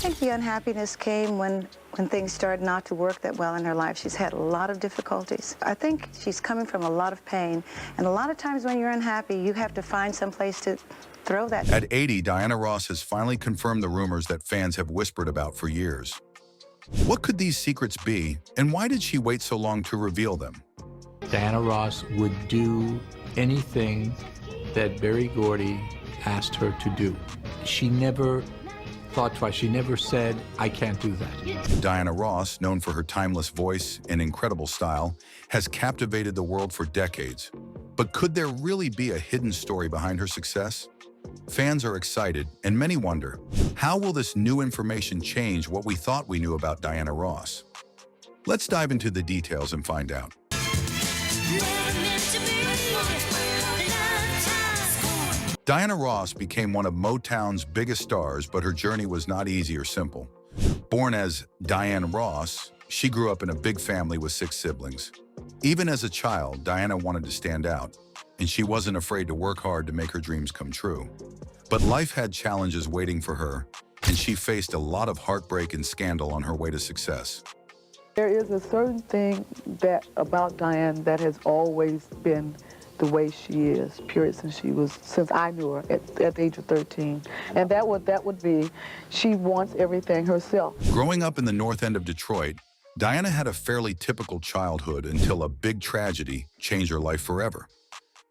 think the unhappiness came when things started not to work that well in her life. She's had a lot of difficulties. I think she's coming from a lot of pain, and a lot of times when you're unhappy, you have to find some place to throw that. At 80, Diana Ross has finally confirmed the rumors that fans have whispered about for years. What could these secrets be, and why did she wait so long to reveal them? Diana Ross would do anything that Gordy asked her to do. She never thought twice. She never said, I can't do that. Diana Ross, known for her timeless voice and incredible style, has captivated the world for decades. But could there really be a hidden story behind her success? Fans are excited, and many wonder, how will this new information change what we thought we knew about Diana Ross? Let's dive into the details and find out. Diana Ross became one of Motown's biggest stars, but her journey was not easy or simple. Born as Diana Ross, she grew up in a big family with 6 siblings. Even as a child, Diana wanted to stand out, and she wasn't afraid to work hard to make her dreams come true. But life had challenges waiting for her, and she faced a lot of heartbreak and scandal on her way to success. There is a certain thing about Diane that has always been the way she is, period, since I knew her at the age of 13. And that would be, she wants everything herself. Growing up in the north end of Detroit, Diana had a fairly typical childhood until a big tragedy changed her life forever.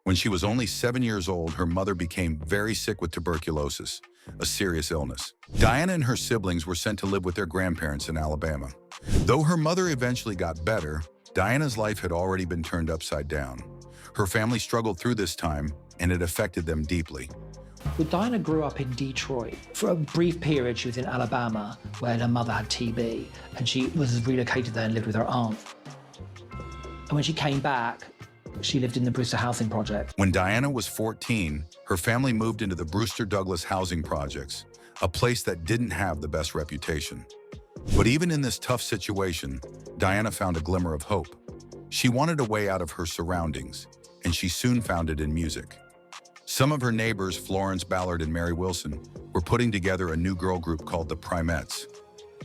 When she was only 7 years old, her mother became very sick with tuberculosis, a serious illness. Diana and her siblings were sent to live with their grandparents in Alabama. Though her mother eventually got better, Diana's life had already been turned upside down. Her family struggled through this time, and it affected them deeply. Well, Diana grew up in Detroit. For a brief period, she was in Alabama, where her mother had TB, and she was relocated there and lived with her aunt. And when she came back, she lived in the Brewster Housing Project. When Diana was 14, her family moved into the Brewster Douglas Housing Projects, a place that didn't have the best reputation. But even in this tough situation, Diana found a glimmer of hope. She wanted a way out of her surroundings, and she soon found it in music. Some of her neighbors, Florence Ballard and Mary Wilson, were putting together a new girl group called the Primettes.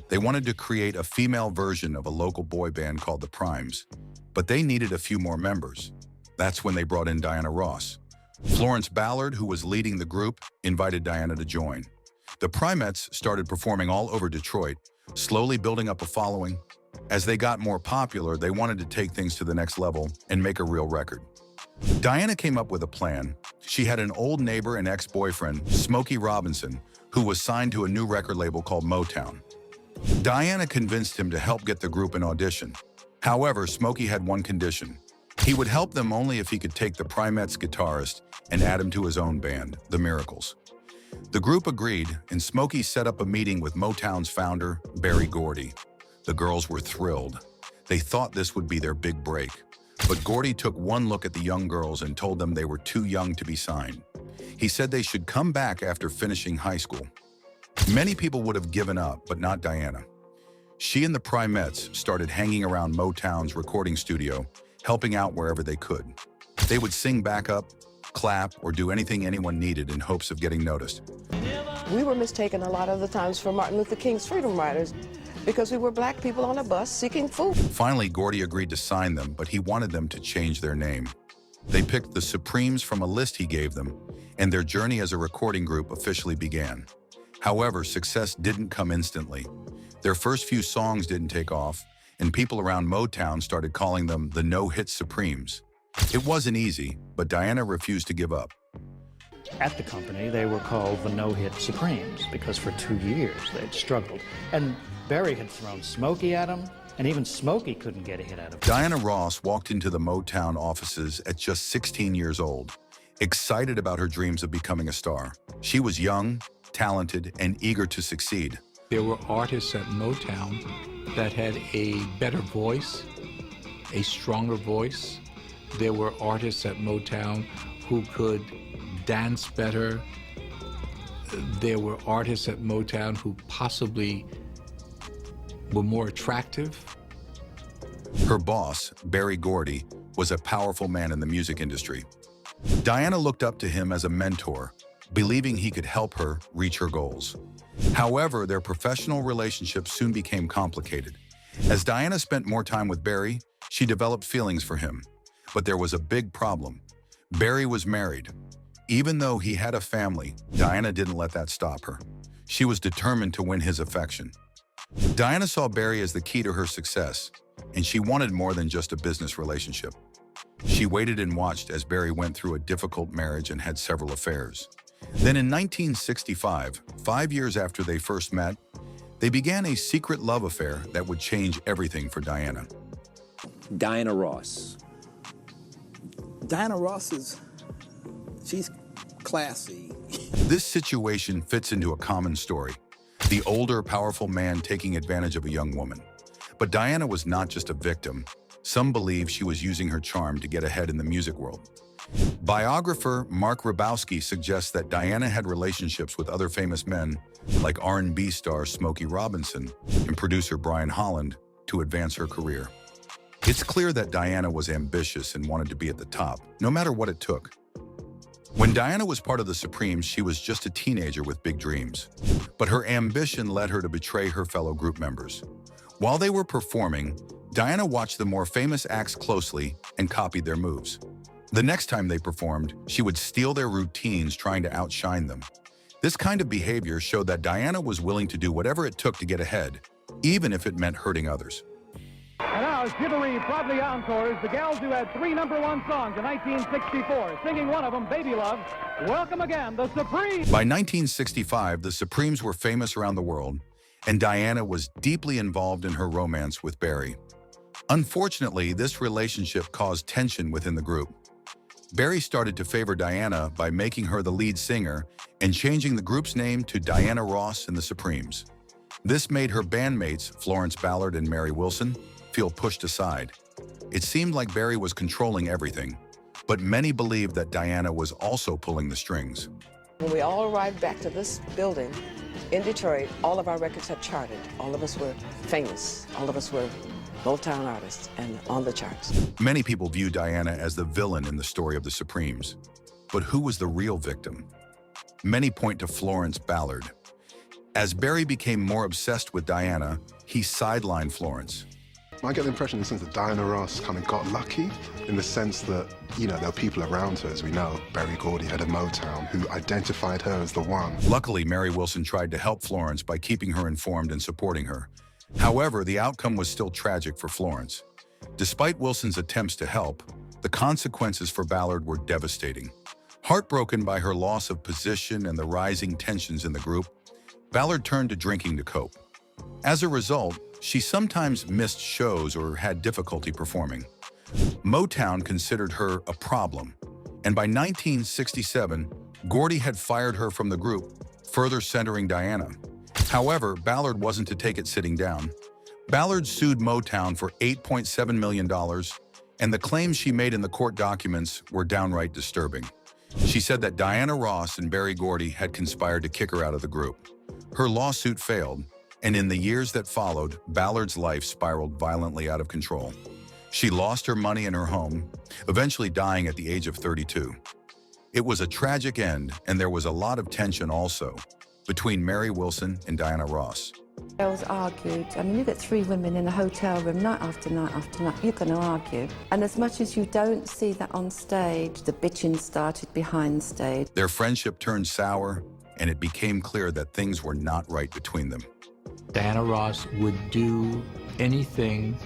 They wanted to create a female version of a local boy band called the Primes, but they needed a few more members. That's when they brought in Diana Ross. Florence Ballard, who was leading the group, invited Diana to join. The Primettes started performing all over Detroit, slowly building up a following. As they got more popular, they wanted to take things to the next level and make a real record. Diana came up with a plan. She had an old neighbor and ex-boyfriend, Smokey Robinson, who was signed to a new record label called Motown. Diana convinced him to help get the group an audition. However, Smokey had one condition. He would help them only if he could take the Primettes guitarist and add him to his own band, The Miracles. The group agreed, and Smokey set up a meeting with Motown's founder, Gordy. The girls were thrilled. They thought this would be their big break. But Gordy took one look at the young girls and told them they were too young to be signed. He said they should come back after finishing high school. Many people would have given up, but not Diana. She and the Primettes started hanging around Motown's recording studio, helping out wherever they could. They would sing backup, clap, or do anything anyone needed in hopes of getting noticed. We were mistaken a lot of the times for Martin Luther King's Freedom Riders because we were black people on a bus seeking food. Finally, Gordy agreed to sign them, but he wanted them to change their name. They picked the Supremes from a list he gave them, and their journey as a recording group officially began. However, success didn't come instantly. Their first few songs didn't take off, and people around Motown started calling them the No-Hit Supremes. It wasn't easy, but Diana refused to give up. At the company, they were called the No-Hit Supremes because for 2 years they'd struggled. And Barry had thrown Smokey at him, and even Smokey couldn't get a hit out of him. Diana Ross walked into the Motown offices at just 16 years old, excited about her dreams of becoming a star. She was young, talented, and eager to succeed. There were artists at Motown that had a better voice, a stronger voice. There were artists at Motown who could dance better. There were artists at Motown who possibly were more attractive. Her boss, Gordy, was a powerful man in the music industry. Diana looked up to him as a mentor, believing he could help her reach her goals. However, their professional relationship soon became complicated. As Diana spent more time with Barry, she developed feelings for him. But there was a big problem. Barry was married. Even though he had a family, Diana didn't let that stop her. She was determined to win his affection. Diana saw Barry as the key to her success, and she wanted more than just a business relationship. She waited and watched as Barry went through a difficult marriage and had several affairs. Then in 1965, 5 years after they first met, they began a secret love affair that would change everything for Diana. Diana Ross. Diana Ross she's classy. This situation fits into a common story. The older, powerful man taking advantage of a young woman. But Diana was not just a victim. Some believe she was using her charm to get ahead in the music world. Biographer Mark Ribowski suggests that Diana had relationships with other famous men like R&B star Smokey Robinson and producer Brian Holland to advance her career. It's clear that Diana was ambitious and wanted to be at the top, no matter what it took. When Diana was part of the Supremes, she was just a teenager with big dreams. But her ambition led her to betray her fellow group members. While they were performing, Diana watched the more famous acts closely and copied their moves. The next time they performed, she would steal their routines, trying to outshine them. This kind of behavior showed that Diana was willing to do whatever it took to get ahead, even if it meant hurting others. And now, Shivery Broadly Encores, the gals who had 3 #1 songs in 1964, singing one of them, Baby Love. Welcome again, the Supremes! By 1965, the Supremes were famous around the world, and Diana was deeply involved in her romance with Barry. Unfortunately, this relationship caused tension within the group. Barry started to favor Diana by making her the lead singer and changing the group's name to Diana Ross and the Supremes. This made her bandmates, Florence Ballard and Mary Wilson, feel pushed aside. It seemed like Barry was controlling everything, but many believed that Diana was also pulling the strings. When we all arrived back to this building in Detroit, all of our records had charted. All of us were famous. All of us were Motown artists and on the charts. Many people view Diana as the villain in the story of the Supremes. But who was the real victim? Many point to Florence Ballard. As Barry became more obsessed with Diana, he sidelined Florence. I get the impression in the sense that Diana Ross kind of got lucky in the sense that, there were people around her, as we know. Barry Gordy had a Motown who identified her as the one. Luckily, Mary Wilson tried to help Florence by keeping her informed and supporting her. However, the outcome was still tragic for Florence. Despite Wilson's attempts to help, the consequences for Ballard were devastating. Heartbroken by her loss of position and the rising tensions in the group, Ballard turned to drinking to cope. As a result, she sometimes missed shows or had difficulty performing. Motown considered her a problem, and by 1967, Gordy had fired her from the group, further centering Diana. However, Ballard wasn't to take it sitting down. Ballard sued Motown for $8.7 million, and the claims she made in the court documents were downright disturbing. She said that Diana Ross and Barry Gordy had conspired to kick her out of the group. Her lawsuit failed, and in the years that followed, Ballard's life spiraled violently out of control. She lost her money and her home, eventually dying at the age of 32. It was a tragic end, and there was a lot of tension also between Mary Wilson and Diana Ross. Girls argued. I mean, you get 3 women in a hotel room night after night after night, you're going to argue. And as much as you don't see that on stage, the bitching started behind stage. Their friendship turned sour, and it became clear that things were not right between them. Diana Ross would do anything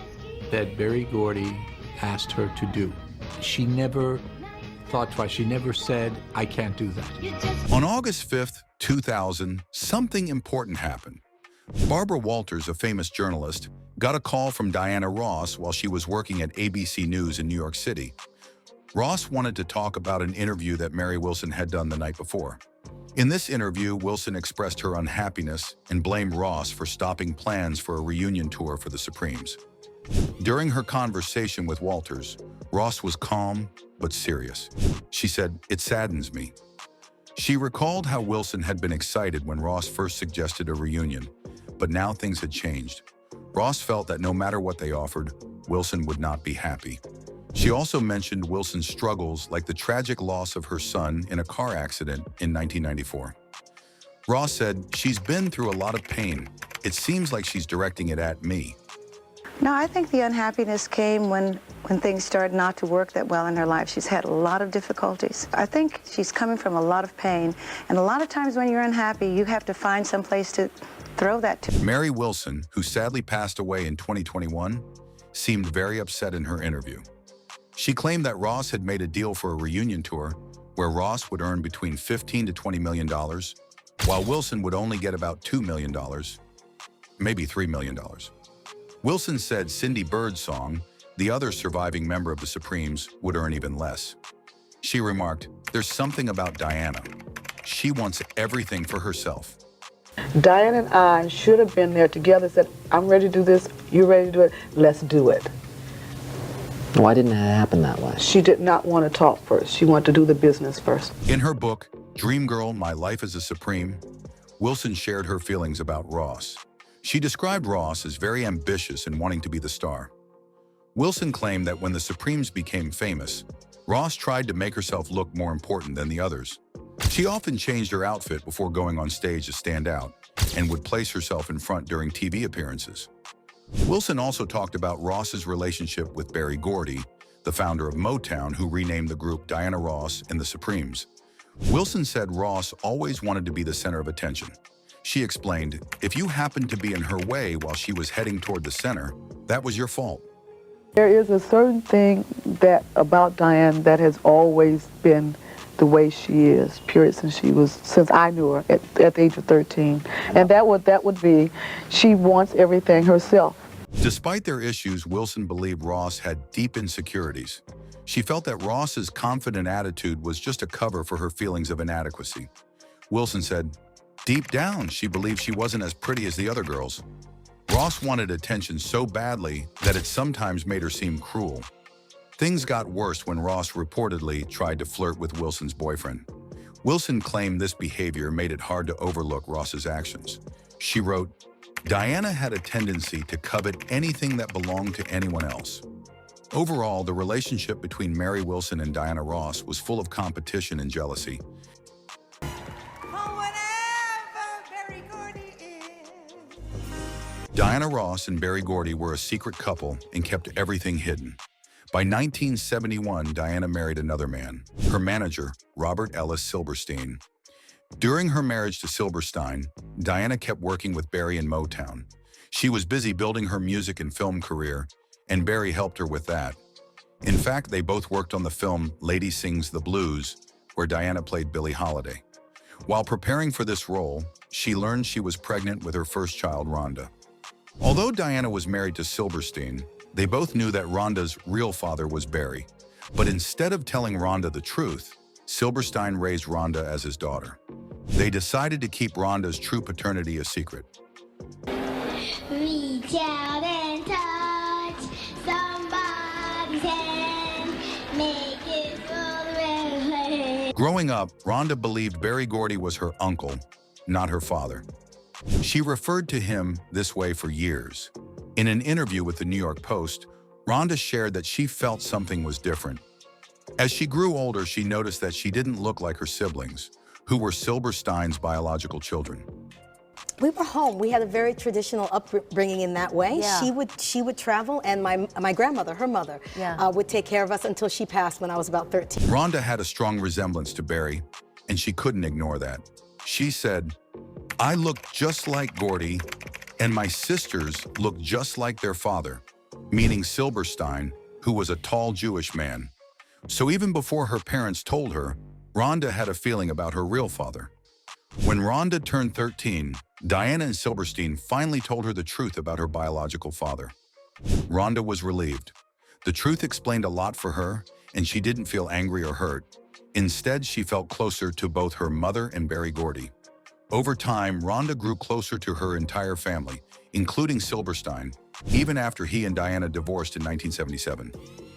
that Barry Gordy asked her to do. She never thought twice. She never said, I can't do that. On August 5th, 2000, something important happened. Barbara Walters, a famous journalist, got a call from Diana Ross while she was working at ABC News in New York City. Ross wanted to talk about an interview that Mary Wilson had done the night before. In this interview, Wilson expressed her unhappiness and blamed Ross for stopping plans for a reunion tour for the Supremes. During her conversation with Walters, Ross was calm but serious. She said, "It saddens me." She recalled how Wilson had been excited when Ross first suggested a reunion, but now things had changed. Ross felt that no matter what they offered, Wilson would not be happy. She also mentioned Wilson's struggles, like the tragic loss of her son in a car accident in 1994. Ross said, "She's been through a lot of pain. It seems like she's directing it at me." No, I think the unhappiness came when things started not to work that well in her life. She's had a lot of difficulties. I think she's coming from a lot of pain, and a lot of times when you're unhappy, you have to find some place to throw that to. Mary Wilson, who sadly passed away in 2021, seemed very upset in her interview. She claimed that Ross had made a deal for a reunion tour where Ross would earn between $15 to $20 million, while Wilson would only get about $2 million, maybe $3 million. Wilson said Cindy Bird's song, the other surviving member of the Supremes, would earn even less. She remarked, "There's something about Diana. She wants everything for herself." Diane and I should have been there together, said, I'm ready to do this, you're ready to do it, let's do it. Why didn't it happen that way? She did not want to talk first. She wanted to do the business first. In her book, Dream Girl, My Life as a Supreme, Wilson shared her feelings about Ross. She described Ross as very ambitious and wanting to be the star. Wilson claimed that when the Supremes became famous, Ross tried to make herself look more important than the others. She often changed her outfit before going on stage to stand out and would place herself in front during TV appearances. Wilson also talked about Ross's relationship with Berry Gordy, the founder of Motown, who renamed the group Diana Ross and the Supremes. Wilson said Ross always wanted to be the center of attention. She explained, "If you happened to be in her way while she was heading toward the center, that was your fault." There is a certain thing that about Diane that has always been the way she is, period, since I knew her at the age of 13. And that would be, she wants everything herself. Despite their issues, Wilson believed Ross had deep insecurities. She felt that Ross's confident attitude was just a cover for her feelings of inadequacy. Wilson said, "Deep down, she believed she wasn't as pretty as the other girls. Ross wanted attention so badly that it sometimes made her seem cruel." Things got worse when Ross reportedly tried to flirt with Wilson's boyfriend. Wilson claimed this behavior made it hard to overlook Ross's actions. She wrote, "Diana had a tendency to covet anything that belonged to anyone else." Overall, the relationship between Mary Wilson and Diana Ross was full of competition and jealousy. Diana Ross and Berry Gordy were a secret couple and kept everything hidden. By 1971, Diana married another man, her manager, Robert Ellis Silberstein. During her marriage to Silberstein, Diana kept working with Berry in Motown. She was busy building her music and film career, and Berry helped her with that. In fact, they both worked on the film Lady Sings the Blues, where Diana played Billie Holiday. While preparing for this role, she learned she was pregnant with her first child, Rhonda. Although Diana was married to Silberstein, they both knew that Rhonda's real father was Berry. But instead of telling Rhonda the truth, Silberstein raised Rhonda as his daughter. They decided to keep Rhonda's true paternity a secret. Reach out and touch somebody's hand, make it full. Growing up, Rhonda believed Berry Gordy was her uncle, not her father. She referred to him this way for years. In an interview with the New York Post, Rhonda shared that she felt something was different. As she grew older, she noticed that she didn't look like her siblings, who were Silberstein's biological children. We were home. We had a very traditional upbringing in that way. Yeah. She would travel, and my grandmother, her mother, would take care of us until she passed when I was about 13. Rhonda had a strong resemblance to Berry, and she couldn't ignore that. She said, "I look just like Gordy, and my sisters look just like their father," meaning Silberstein, who was a tall Jewish man. So even before her parents told her, Rhonda had a feeling about her real father. When Rhonda turned 13, Diana and Silberstein finally told her the truth about her biological father. Rhonda was relieved. The truth explained a lot for her, and she didn't feel angry or hurt. Instead, she felt closer to both her mother and Berry Gordy. Over time, Rhonda grew closer to her entire family, including Silberstein, even after he and Diana divorced in 1977.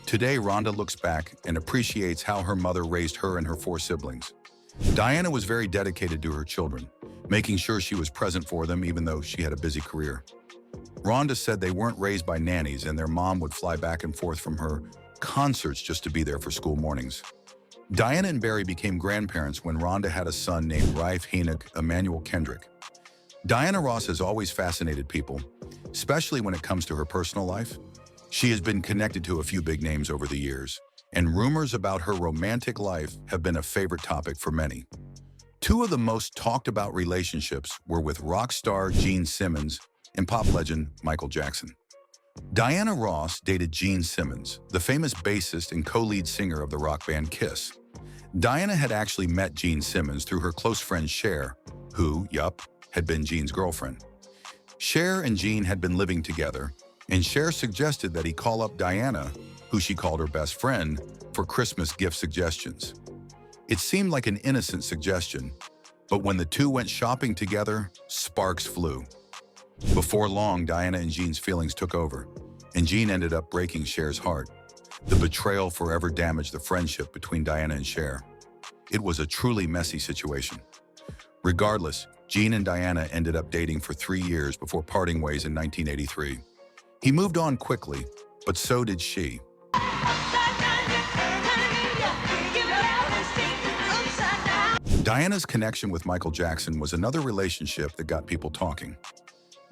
Today, Rhonda looks back and appreciates how her mother raised her and her 4 siblings. Diana was very dedicated to her children, making sure she was present for them even though she had a busy career. Rhonda said they weren't raised by nannies and their mom would fly back and forth from her concerts just to be there for school mornings. Diana and Barry became grandparents when Rhonda had a son named Raif Enoch Emmanuel Kendrick. Diana Ross has always fascinated people, especially when it comes to her personal life. She has been connected to a few big names over the years, and rumors about her romantic life have been a favorite topic for many. Two of the most talked about relationships were with rock star Gene Simmons and pop legend Michael Jackson. Diana Ross dated Gene Simmons, the famous bassist and co-lead singer of the rock band Kiss. Diana had actually met Gene Simmons through her close friend Cher, who, had been Gene's girlfriend. Cher and Gene had been living together, and Cher suggested that he call up Diana, who she called her best friend, for Christmas gift suggestions. It seemed like an innocent suggestion, but when the two went shopping together, sparks flew. Before long, Diana and Gene's feelings took over, and Gene ended up breaking Cher's heart. The betrayal forever damaged the friendship between Diana and Cher. It was a truly messy situation. Regardless, Gene and Diana ended up dating for 3 years before parting ways in 1983. He moved on quickly, but so did she. Diana's connection with Michael Jackson was another relationship that got people talking.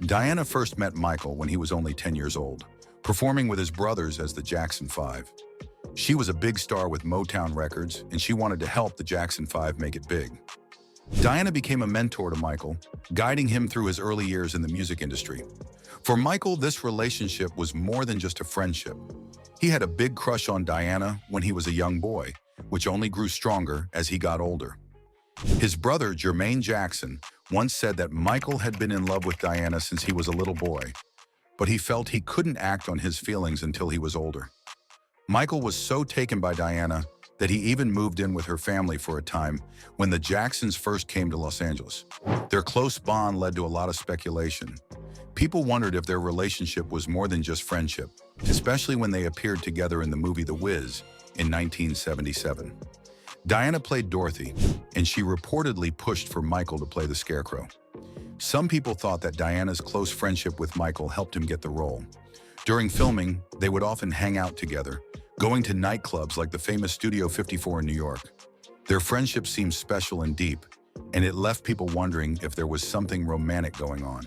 Diana first met Michael when he was only 10 years old, performing with his brothers as the Jackson 5. She was a big star with Motown Records, and she wanted to help the Jackson 5 make it big. Diana became a mentor to Michael, guiding him through his early years in the music industry. For Michael, this relationship was more than just a friendship. He had a big crush on Diana when he was a young boy, which only grew stronger as he got older. His brother, Jermaine Jackson, once said that Michael had been in love with Diana since he was a little boy, but he felt he couldn't act on his feelings until he was older. Michael was so taken by Diana that he even moved in with her family for a time when the Jacksons first came to Los Angeles. Their close bond led to a lot of speculation. People wondered if their relationship was more than just friendship, especially when they appeared together in the movie The Wiz in 1977. Diana played Dorothy, and she reportedly pushed for Michael to play the Scarecrow. Some people thought that Diana's close friendship with Michael helped him get the role. During filming, they would often hang out together, going to nightclubs like the famous Studio 54 in New York. Their friendship seemed special and deep, and it left people wondering if there was something romantic going on.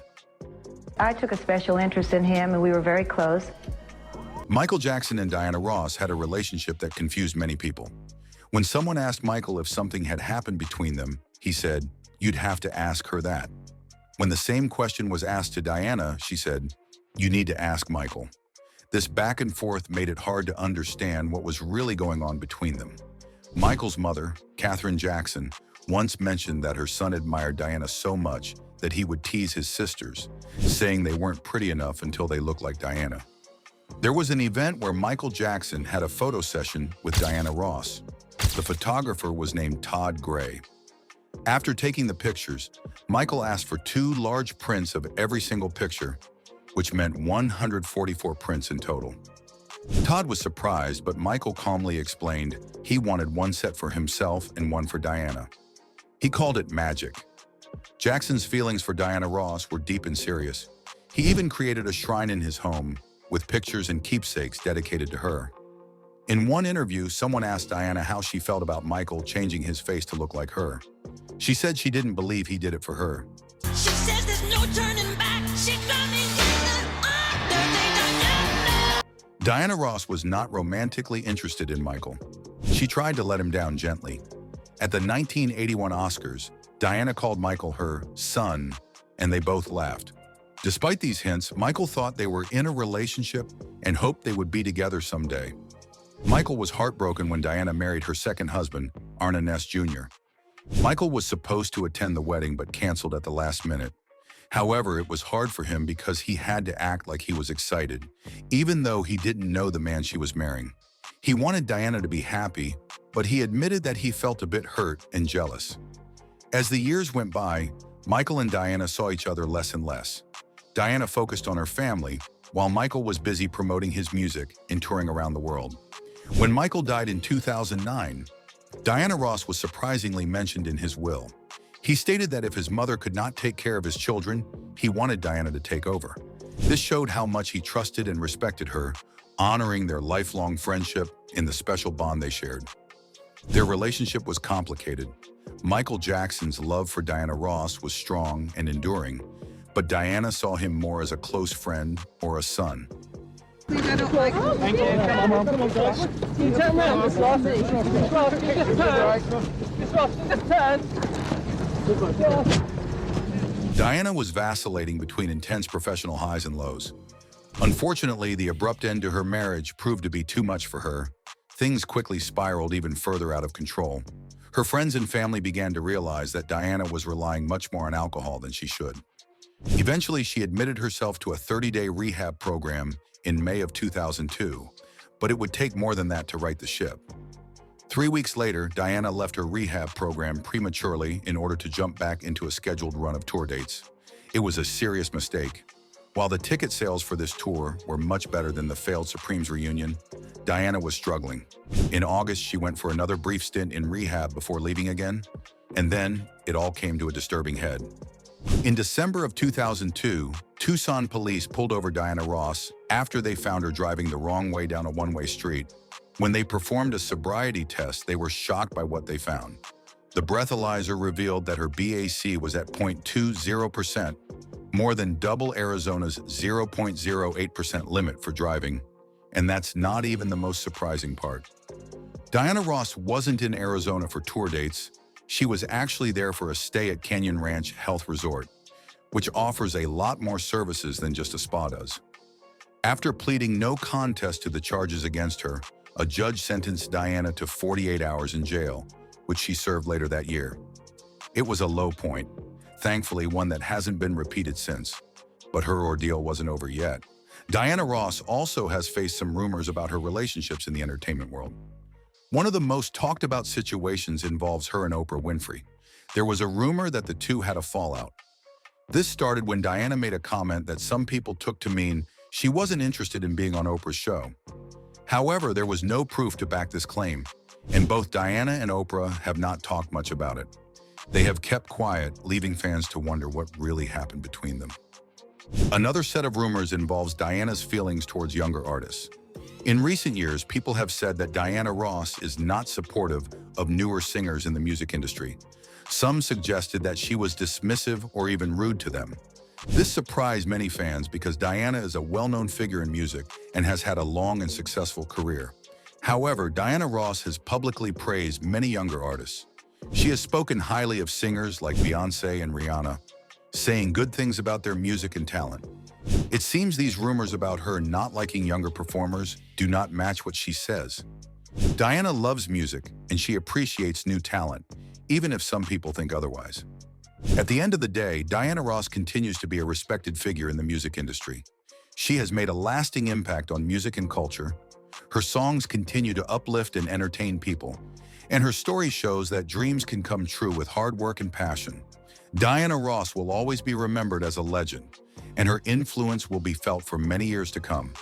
I took a special interest in him, and we were very close. Michael Jackson and Diana Ross had a relationship that confused many people. When someone asked Michael if something had happened between them, he said, "You'd have to ask her that." When the same question was asked to Diana, she said, "You need to ask Michael." This back and forth made it hard to understand what was really going on between them. Michael's mother, Katherine Jackson, once mentioned that her son admired Diana so much that he would tease his sisters, saying they weren't pretty enough until they looked like Diana. There was an event where Michael Jackson had a photo session with Diana Ross. The photographer was named Todd Gray. After taking the pictures, Michael asked for 2 large prints of every single picture, which meant 144 prints in total. Todd was surprised, but Michael calmly explained he wanted 1 set for himself and 1 for Diana. He called it magic. Jackson's feelings for Diana Ross were deep and serious. He even created a shrine in his home with pictures and keepsakes dedicated to her. In one interview, someone asked Diana how she felt about Michael changing his face to look like her. She said she didn't believe he did it for her. She says there's no turning back. She got me Diana Ross was not romantically interested in Michael. She tried to let him down gently. At the 1981 Oscars, Diana called Michael her son, and they both laughed. Despite these hints, Michael thought they were in a relationship and hoped they would be together someday. Michael was heartbroken when Diana married her second husband, Arna Ness Jr. Michael was supposed to attend the wedding but canceled at the last minute. However, it was hard for him because he had to act like he was excited, even though he didn't know the man she was marrying. He wanted Diana to be happy, but he admitted that he felt a bit hurt and jealous. As the years went by, Michael and Diana saw each other less and less. Diana focused on her family, while Michael was busy promoting his music and touring around the world. When Michael died in 2009, Diana Ross was surprisingly mentioned in his will. He stated that if his mother could not take care of his children, he wanted Diana to take over. This showed how much he trusted and respected her, honoring their lifelong friendship and the special bond they shared. Their relationship was complicated. Michael Jackson's love for Diana Ross was strong and enduring, but Diana saw him more as a close friend or a son. Thank you. Come on, Josh. You turn around, Miss Ross. Miss Ross, you just turn. Miss Ross, you just turn. Diana was vacillating between intense professional highs and lows. Unfortunately, the abrupt end to her marriage proved to be too much for her. Things quickly spiraled even further out of control. Her friends and family began to realize that Diana was relying much more on alcohol than she should. Eventually, she admitted herself to a 30-day rehab program in May of 2002, but it would take more than that to right the ship. 3 weeks later, Diana left her rehab program prematurely in order to jump back into a scheduled run of tour dates. It was a serious mistake. While the ticket sales for this tour were much better than the failed Supremes reunion, Diana was struggling. In August, she went for another brief stint in rehab before leaving again, and then it all came to a disturbing head. In December of 2002, Tucson police pulled over Diana Ross after they found her driving the wrong way down a one-way street. When they performed a sobriety test, they were shocked by what they found. The breathalyzer revealed that her BAC was at 0.20%, more than double Arizona's 0.08% limit for driving, and that's not even the most surprising part. Diana Ross wasn't in Arizona for tour dates. She was actually there for a stay at Canyon Ranch Health Resort, which offers a lot more services than just a spa does. After pleading no contest to the charges against her, a judge sentenced Diana to 48 hours in jail, which she served later that year. It was a low point, thankfully one that hasn't been repeated since. But her ordeal wasn't over yet. Diana Ross also has faced some rumors about her relationships in the entertainment world. One of the most talked about situations involves her and Oprah Winfrey. There was a rumor that the two had a fallout. This started when Diana made a comment that some people took to mean she wasn't interested in being on Oprah's show. However, there was no proof to back this claim, and both Diana and Oprah have not talked much about it. They have kept quiet, leaving fans to wonder what really happened between them. Another set of rumors involves Diana's feelings towards younger artists. In recent years, people have said that Diana Ross is not supportive of newer singers in the music industry. Some suggested that she was dismissive or even rude to them. This surprised many fans because Diana is a well-known figure in music and has had a long and successful career. However, Diana Ross has publicly praised many younger artists. She has spoken highly of singers like Beyoncé and Rihanna, saying good things about their music and talent. It seems these rumors about her not liking younger performers do not match what she says. Diana loves music and she appreciates new talent, even if some people think otherwise. At the end of the day, Diana Ross continues to be a respected figure in the music industry. She has made a lasting impact on music and culture. Her songs continue to uplift and entertain people, and her story shows that dreams can come true with hard work and passion. Diana Ross will always be remembered as a legend, and her influence will be felt for many years to come.